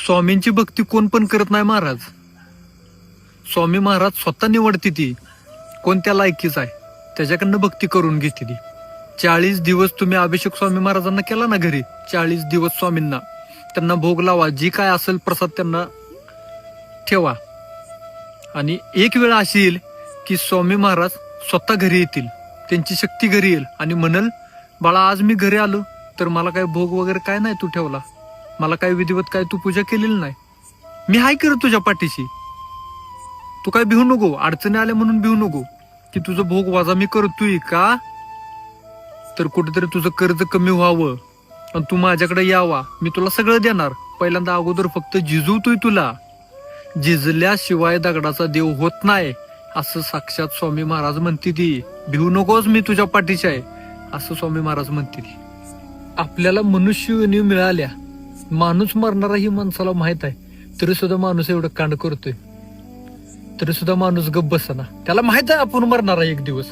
स्वामींची भक्ती कोण पण करत नाही महाराज. स्वामी महाराज स्वतः निवडते ती कोणत्या लायकीच आहे त्याच्याकडनं भक्ती करून घेते ती. 40 दिवस तुम्ही अभिषेक स्वामी महाराजांना केला ना घरी, 40 दिवस स्वामींना त्यांना भोग लावा, जी काय असेल प्रसाद त्यांना ठेवा. आणि एक वेळ अशी येईल की स्वामी महाराज स्वतः घरी येतील, त्यांची शक्ती घरी येईल आणि म्हणल, बाळा आज मी घरी आलो तर मला काय भोग वगैरे काय नाही तू ठेवला, मला काय विधिवत काय तू पूजा केलेली नाही, मी हाय करत तुझ्या पाठीशी, तू काय भिवू नको, अडचणी आल्या म्हणून भिवू नको की तुझं भोग वाजा मी करतोय का, तर कुठेतरी तुझं कर्ज कमी व्हावं आणि तू माझ्याकडे यावा, मी तुला सगळं देणार. पहिल्यांदा अगोदर फक्त झिजवतोय तुला, झिजल्याशिवाय दगडाचा देव होत नाही असं साक्षात स्वामी महाराज म्हणते ती. भिवू नकोस, मी तुझ्या पाठीशी आहे असं स्वामी महाराज म्हणते ती. आपल्याला मनुष्य योनी मिळाल्या, माणूस मरणारा ही माणसाला माहित आहे, तरी सुद्धा माणूस एवढं कांड करतोय, तरी सुद्धा माणूस गप्प बसना. त्याला माहित आहे आपण मरणार आहे एक दिवस,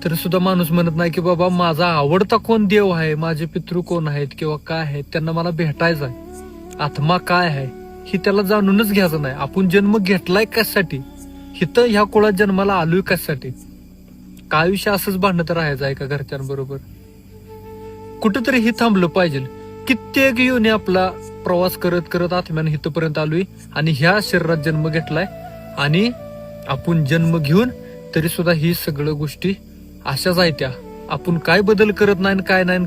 तरी सुद्धा माणूस म्हणत नाही की बाबा माझा आवडता कोण देव आहे, माझे पितृ कोण आहेत किंवा काय आहेत, त्यांना मला भेटायचं आहे, आत्मा काय आहे ही त्याला जाणूनच घ्यायचं नाही. आपण जन्म घेतलाय कशासाठी, हिथं ह्या कुळात जन्माला आलोय कशासाठी, काय आयुष्य असंच भांडत राहायचं आहे का घरच्यांबरोबर, कुठेतरी हे थांबलं पाहिजे. कित्येक योनी आपला प्रवास करत करत आत्म्यानं इथपर्यंत आलोय आणि ह्या शरीरात जन्म घेतलाय आणि आपण जन्म घेऊन तरी सुद्धा ही सगळ्या गोष्टी अशाच आहेत त्या. आपण काय बदल करत नाही काय नाही